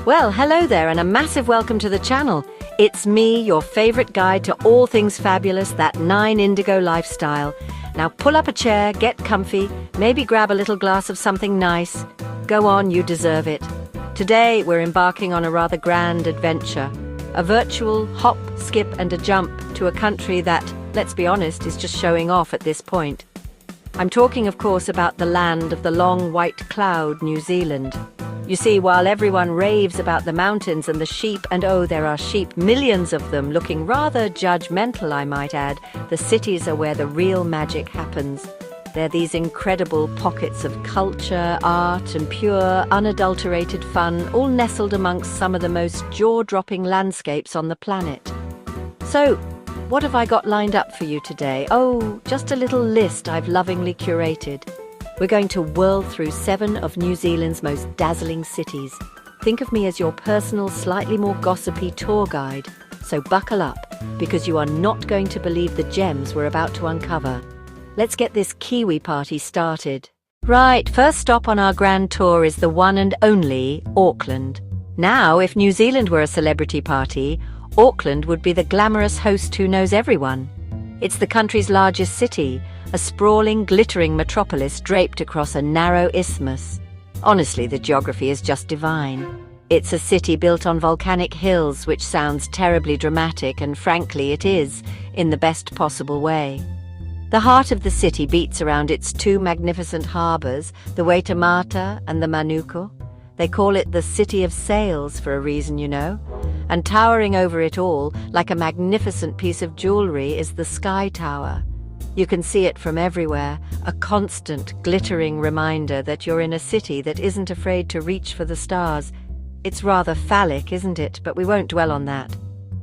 Well, hello there and a massive welcome to the channel. It's me, your favorite guide to all things fabulous, that 9 Indigo lifestyle. Now pull up a chair, get comfy, maybe grab a little glass of something nice. Go on, you deserve it. Today we're embarking on a rather grand adventure. A virtual hop, skip and a jump to a country that, let's be honest, is just showing off at this point. I'm talking, of course, about the land of the long white cloud, New Zealand. You see, while everyone raves about the mountains and the sheep, and oh, there are sheep, millions of them, looking rather judgmental, I might add, the cities are where the real magic happens. They're these incredible pockets of culture, art, and pure, unadulterated fun, all nestled amongst some of the most jaw-dropping landscapes on the planet. So, what have I got lined up for you today? Oh, just a little list I've lovingly curated. We're going to whirl through 7 of New Zealand's most dazzling cities. Think of me as your personal, slightly more gossipy tour guide. So buckle up, because you are not going to believe the gems we're about to uncover. Let's get this Kiwi party started. Right, first stop on our grand tour is the one and only Auckland. Now, if New Zealand were a celebrity party, Auckland would be the glamorous host who knows everyone. It's the country's largest city, a sprawling, glittering metropolis draped across a narrow isthmus. Honestly, the geography is just divine. It's a city built on volcanic hills, which sounds terribly dramatic, and frankly it is, in the best possible way. The heart of the city beats around its 2 magnificent harbours, the Waitemata and the Manuku. They call it the City of Sails for a reason, you know. And towering over it all, like a magnificent piece of jewellery, is the Sky Tower. You can see it from everywhere, a constant, glittering reminder that you're in a city that isn't afraid to reach for the stars. It's rather phallic, isn't it? But we won't dwell on that.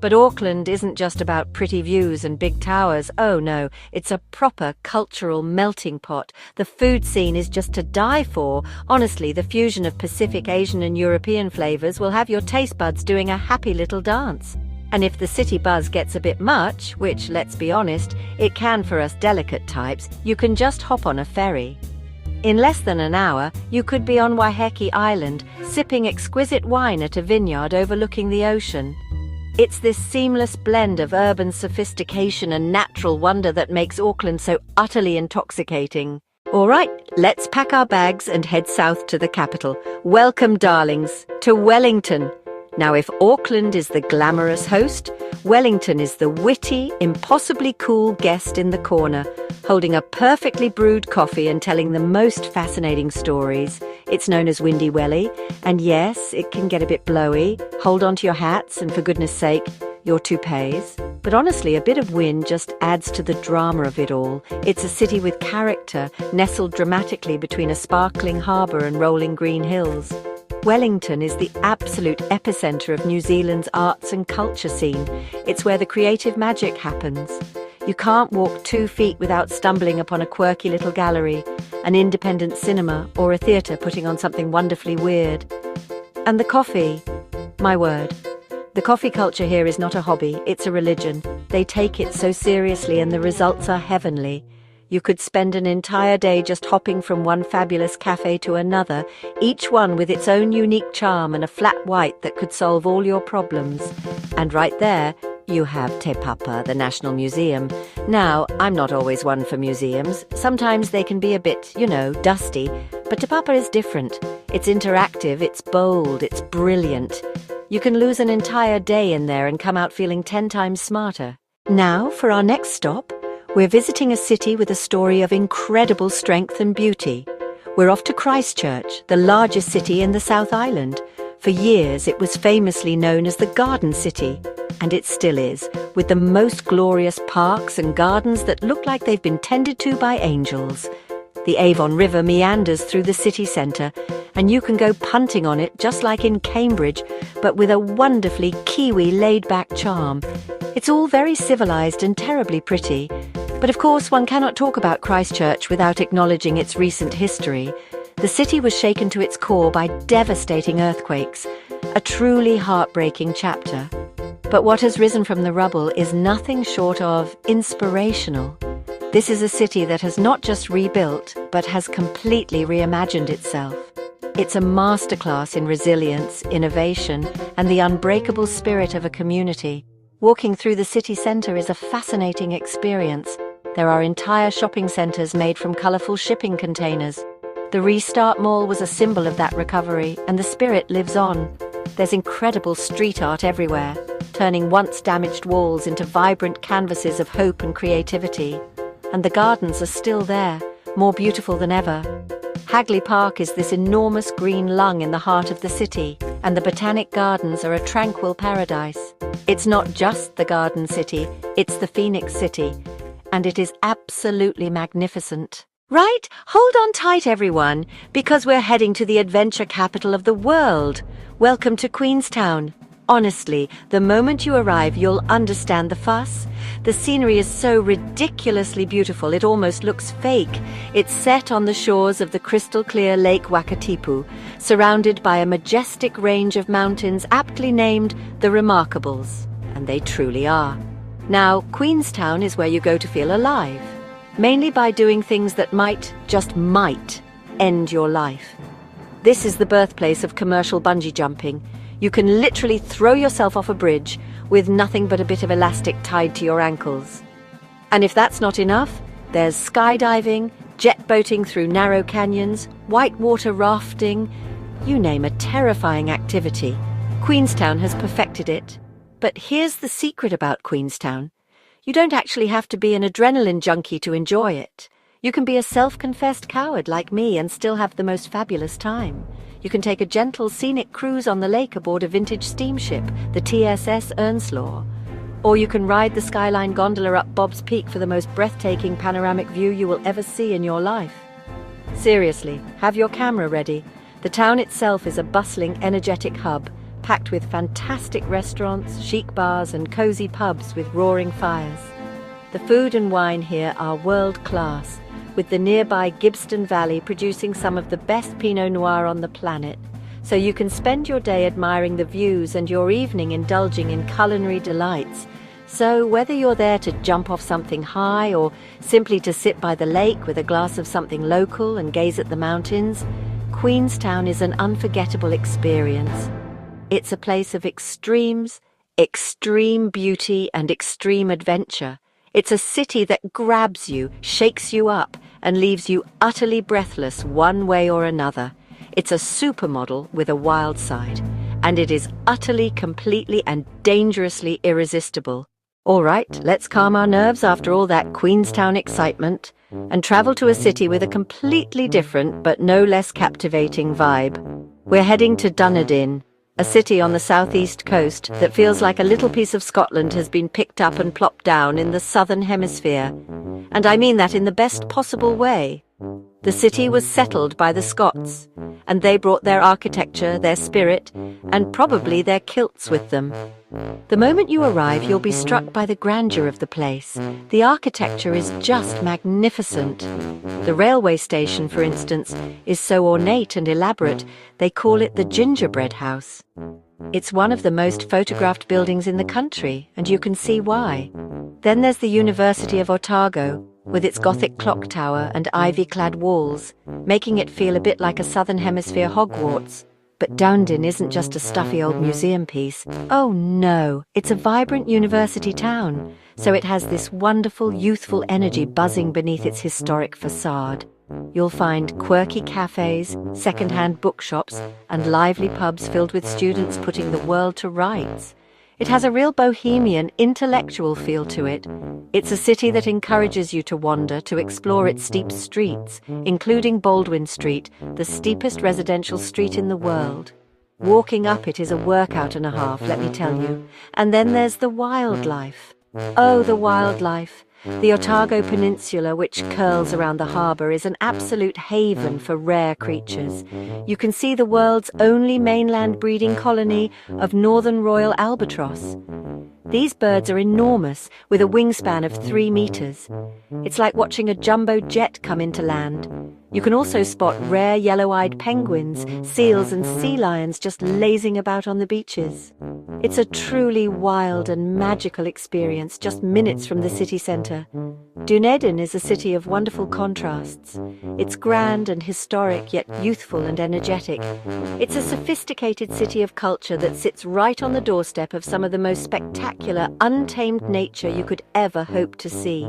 But Auckland isn't just about pretty views and big towers. Oh no, it's a proper cultural melting pot. The food scene is just to die for. Honestly, the fusion of Pacific, Asian and European flavours will have your taste buds doing a happy little dance. And if the city buzz gets a bit much, which, let's be honest, it can for us delicate types, you can just hop on a ferry. In less than an hour, you could be on Waiheke Island, sipping exquisite wine at a vineyard overlooking the ocean. It's this seamless blend of urban sophistication and natural wonder that makes Auckland so utterly intoxicating. All right, let's pack our bags and head south to the capital. Welcome, darlings, to Wellington. Now, if Auckland is the glamorous host, Wellington is the witty, impossibly cool guest in the corner, holding a perfectly brewed coffee and telling the most fascinating stories. It's known as Windy Welly, and yes, it can get a bit blowy. Hold on to your hats and, for goodness sake, your toupees. But honestly, a bit of wind just adds to the drama of it all. It's a city with character, nestled dramatically between a sparkling harbour and rolling green hills. Wellington is the absolute epicentre of New Zealand's arts and culture scene. It's where the creative magic happens. You can't walk 2 feet without stumbling upon a quirky little gallery, an independent cinema, or a theatre putting on something wonderfully weird. And the coffee, my word. The coffee culture here is not a hobby, it's a religion. They take it so seriously and the results are heavenly. You could spend an entire day just hopping from one fabulous cafe to another, each one with its own unique charm and a flat white that could solve all your problems. And right there, you have Te Papa, the National Museum. Now, I'm not always one for museums. Sometimes they can be a bit, dusty. But Te Papa is different. It's interactive, it's bold, it's brilliant. You can lose an entire day in there and come out feeling 10 times smarter. Now, for our next stop, we're visiting a city with a story of incredible strength and beauty. We're off to Christchurch, the largest city in the South Island. For years, it was famously known as the Garden City, and it still is, with the most glorious parks and gardens that look like they've been tended to by angels. The Avon River meanders through the city centre, and you can go punting on it just like in Cambridge, but with a wonderfully Kiwi laid-back charm. It's all very civilised and terribly pretty. But of course, one cannot talk about Christchurch without acknowledging its recent history. The city was shaken to its core by devastating earthquakes, a truly heartbreaking chapter. But what has risen from the rubble is nothing short of inspirational. This is a city that has not just rebuilt, but has completely reimagined itself. It's a masterclass in resilience, innovation, and the unbreakable spirit of a community. Walking through the city centre is a fascinating experience. There are entire shopping centres made from colourful shipping containers. The Restart Mall was a symbol of that recovery, and the spirit lives on. There's incredible street art everywhere, turning once damaged walls into vibrant canvases of hope and creativity. And the gardens are still there, more beautiful than ever. Hagley Park is this enormous green lung in the heart of the city, and the Botanic Gardens are a tranquil paradise. It's not just the Garden City, it's the Phoenix City, and it is absolutely magnificent. Right? Hold on tight, everyone, because we're heading to the adventure capital of the world. Welcome to Queenstown. Honestly, the moment you arrive, you'll understand the fuss. The scenery is so ridiculously beautiful, it almost looks fake. It's set on the shores of the crystal-clear Lake Wakatipu, surrounded by a majestic range of mountains aptly named the Remarkables. And they truly are. Now, Queenstown is where you go to feel alive, mainly by doing things that might, just might, end your life. This is the birthplace of commercial bungee jumping. You can literally throw yourself off a bridge with nothing but a bit of elastic tied to your ankles. And if that's not enough, there's skydiving, jet boating through narrow canyons, whitewater rafting, you name a terrifying activity. Queenstown has perfected it. But here's the secret about Queenstown. You don't actually have to be an adrenaline junkie to enjoy it. You can be a self-confessed coward like me and still have the most fabulous time. You can take a gentle, scenic cruise on the lake aboard a vintage steamship, the TSS Earnslaw. Or you can ride the Skyline gondola up Bob's Peak for the most breathtaking panoramic view you will ever see in your life. Seriously, have your camera ready. The town itself is a bustling, energetic hub, packed with fantastic restaurants, chic bars, and cozy pubs with roaring fires. The food and wine here are world-class, with the nearby Gibbston Valley producing some of the best Pinot Noir on the planet, so you can spend your day admiring the views and your evening indulging in culinary delights. So whether you're there to jump off something high or simply to sit by the lake with a glass of something local and gaze at the mountains, Queenstown is an unforgettable experience. It's a place of extremes, extreme beauty and extreme adventure. It's a city that grabs you, shakes you up, and leaves you utterly breathless one way or another. It's a supermodel with a wild side, and it is utterly, completely, and dangerously irresistible. All right, let's calm our nerves after all that Queenstown excitement and travel to a city with a completely different but no less captivating vibe. We're heading to Dunedin, a city on the southeast coast that feels like a little piece of Scotland has been picked up and plopped down in the southern hemisphere. And I mean that in the best possible way. The city was settled by the Scots, and they brought their architecture, their spirit, and probably their kilts with them. The moment you arrive, you'll be struck by the grandeur of the place. The architecture is just magnificent. The railway station, for instance, is so ornate and elaborate, they call it the Gingerbread House. It's one of the most photographed buildings in the country, and you can see why. Then there's the University of Otago, with its Gothic clock tower and ivy-clad walls, making it feel a bit like a Southern Hemisphere Hogwarts. But Dunedin isn't just a stuffy old museum piece. Oh no, it's a vibrant university town, so it has this wonderful, youthful energy buzzing beneath its historic facade. You'll find quirky cafes, second-hand bookshops, and lively pubs filled with students putting the world to rights. It has a real bohemian, intellectual feel to it. It's a city that encourages you to wander, to explore its steep streets, including Baldwin Street, the steepest residential street in the world. Walking up it is a workout and a half, let me tell you. And then there's the wildlife. Oh, the wildlife. The Otago Peninsula, which curls around the harbour, is an absolute haven for rare creatures. You can see the world's only mainland breeding colony of northern royal albatross. These birds are enormous, with a wingspan of 3 meters. It's like watching a jumbo jet come into land. You can also spot rare yellow-eyed penguins, seals and sea lions just lazing about on the beaches. It's a truly wild and magical experience just minutes from the city centre. Dunedin is a city of wonderful contrasts. It's grand and historic, yet youthful and energetic. It's a sophisticated city of culture that sits right on the doorstep of some of the most spectacular, untamed nature you could ever hope to see.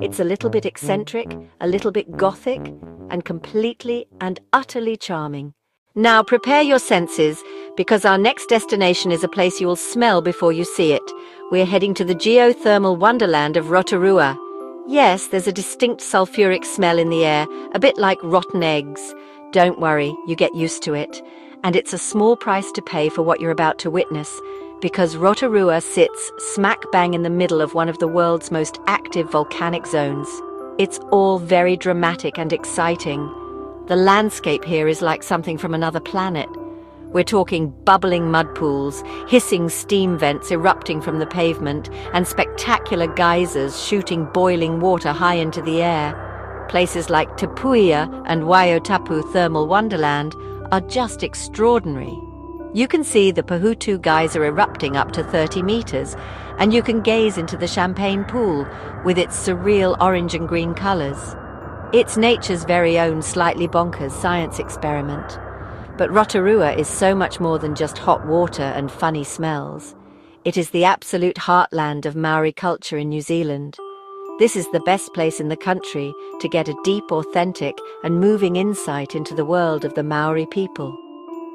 It's a little bit eccentric, a little bit gothic, and completely and utterly charming. Now prepare your senses, because our next destination is a place you will smell before you see it. We're heading to the geothermal wonderland of Rotorua. Yes, there's a distinct sulfuric smell in the air, a bit like rotten eggs. Don't worry, you get used to it. And it's a small price to pay for what you're about to witness, because Rotorua sits smack bang in the middle of one of the world's most active volcanic zones. It's all very dramatic and exciting. The landscape here is like something from another planet. We're talking bubbling mud pools, hissing steam vents erupting from the pavement, and spectacular geysers shooting boiling water high into the air. Places like Te Puia and Waiotapu Thermal Wonderland are just extraordinary. You can see the Pahutu geyser erupting up to 30 meters, and you can gaze into the champagne pool with its surreal orange and green colors. It's nature's very own slightly bonkers science experiment. But Rotorua is so much more than just hot water and funny smells. It is the absolute heartland of Maori culture in New Zealand. This is the best place in the country to get a deep, authentic and moving insight into the world of the Maori people.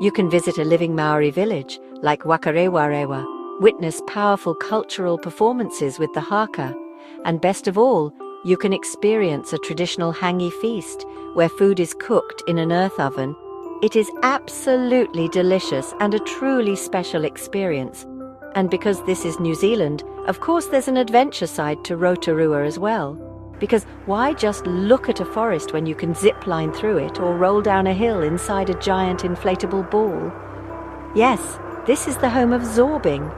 You can visit a living Maori village like Wakarewarewa, witness powerful cultural performances with the haka, and best of all, you can experience a traditional hangi feast where food is cooked in an earth oven. It is absolutely delicious and a truly special experience. And because this is New Zealand, of course there's an adventure side to Rotorua as well. Because why just look at a forest when you can zip line through it or roll down a hill inside a giant inflatable ball? Yes, this is the home of zorbing.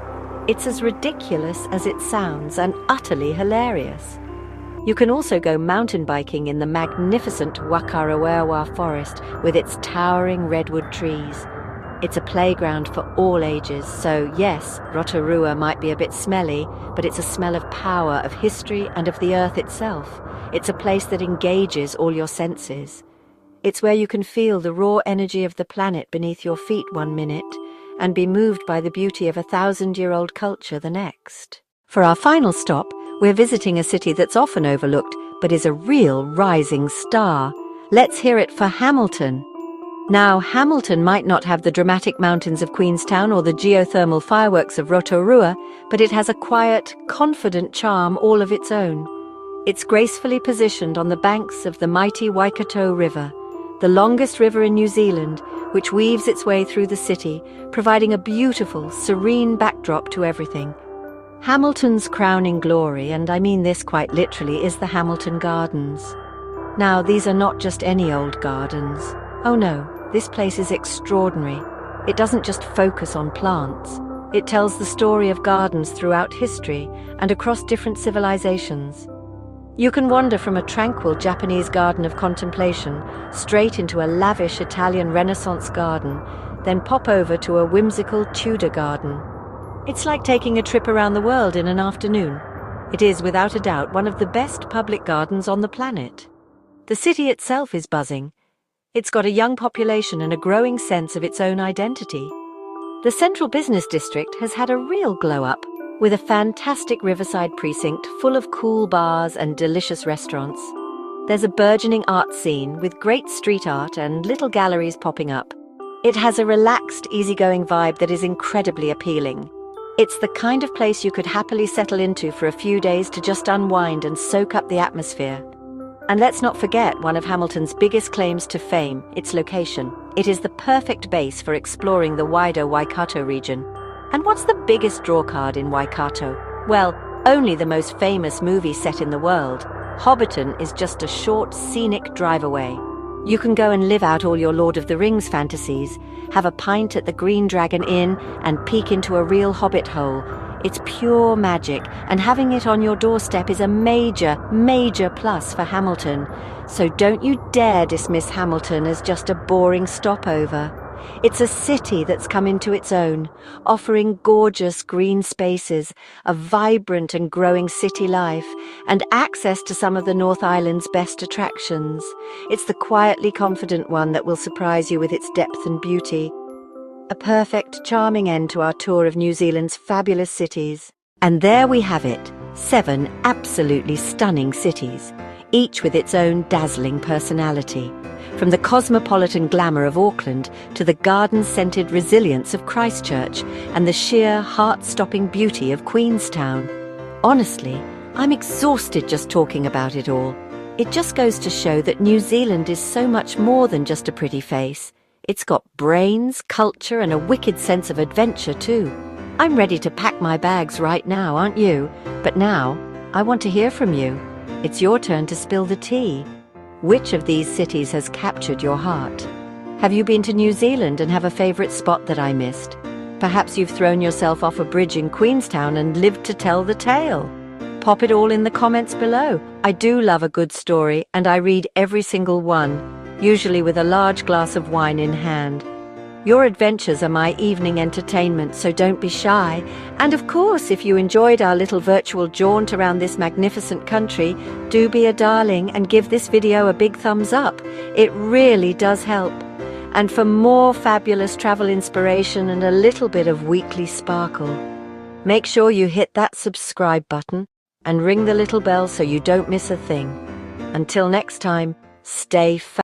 It's as ridiculous as it sounds and utterly hilarious. You can also go mountain biking in the magnificent Wakarewarewa forest with its towering redwood trees. It's a playground for all ages, so yes, Rotorua might be a bit smelly, but it's a smell of power, of history, and of the earth itself. It's a place that engages all your senses. It's where you can feel the raw energy of the planet beneath your feet one minute, and be moved by the beauty of a 1,000-year-old culture the next. For our final stop, we're visiting a city that's often overlooked, but is a real rising star. Let's hear it for Hamilton. Now, Hamilton might not have the dramatic mountains of Queenstown or the geothermal fireworks of Rotorua, but it has a quiet, confident charm all of its own. It's gracefully positioned on the banks of the mighty Waikato River, the longest river in New Zealand, which weaves its way through the city, providing a beautiful, serene backdrop to everything. Hamilton's crowning glory, and I mean this quite literally, is the Hamilton Gardens. Now, these are not just any old gardens. Oh no, this place is extraordinary. It doesn't just focus on plants. It tells the story of gardens throughout history and across different civilizations. You can wander from a tranquil Japanese garden of contemplation straight into a lavish Italian Renaissance garden, then pop over to a whimsical Tudor garden. It's like taking a trip around the world in an afternoon. It is, without a doubt, one of the best public gardens on the planet. The city itself is buzzing. It's got a young population and a growing sense of its own identity. The central business district has had a real glow-up, with a fantastic riverside precinct full of cool bars and delicious restaurants. There's a burgeoning art scene with great street art and little galleries popping up. It has a relaxed, easygoing vibe that is incredibly appealing. It's the kind of place you could happily settle into for a few days to just unwind and soak up the atmosphere. And let's not forget one of Hamilton's biggest claims to fame, its location. It is the perfect base for exploring the wider Waikato region. And what's the biggest drawcard in Waikato? Well, only the most famous movie set in the world. Hobbiton is just a short, scenic drive away. You can go and live out all your Lord of the Rings fantasies, have a pint at the Green Dragon Inn, and peek into a real hobbit hole. It's pure magic, and having it on your doorstep is a major, major plus for Hamilton. So don't you dare dismiss Hamilton as just a boring stopover. It's a city that's come into its own, offering gorgeous green spaces, a vibrant and growing city life, and access to some of the North Island's best attractions. It's the quietly confident one that will surprise you with its depth and beauty. A perfect, charming end to our tour of New Zealand's fabulous cities. And there we have it, 7 absolutely stunning cities, each with its own dazzling personality. From the cosmopolitan glamour of Auckland to the garden-scented resilience of Christchurch and the sheer, heart-stopping beauty of Queenstown. Honestly, I'm exhausted just talking about it all. It just goes to show that New Zealand is so much more than just a pretty face. It's got brains, culture, and a wicked sense of adventure too. I'm ready to pack my bags right now, aren't you? But now, I want to hear from you. It's your turn to spill the tea. Which of these cities has captured your heart? Have you been to New Zealand and have a favourite spot that I missed? Perhaps you've thrown yourself off a bridge in Queenstown and lived to tell the tale. Pop it all in the comments below. I do love a good story, and I read every single one, usually with a large glass of wine in hand. Your adventures are my evening entertainment, so don't be shy. And of course, if you enjoyed our little virtual jaunt around this magnificent country, do be a darling and give this video a big thumbs up. It really does help. And for more fabulous travel inspiration and a little bit of weekly sparkle, make sure you hit that subscribe button and ring the little bell so you don't miss a thing. Until next time, stay fabulous.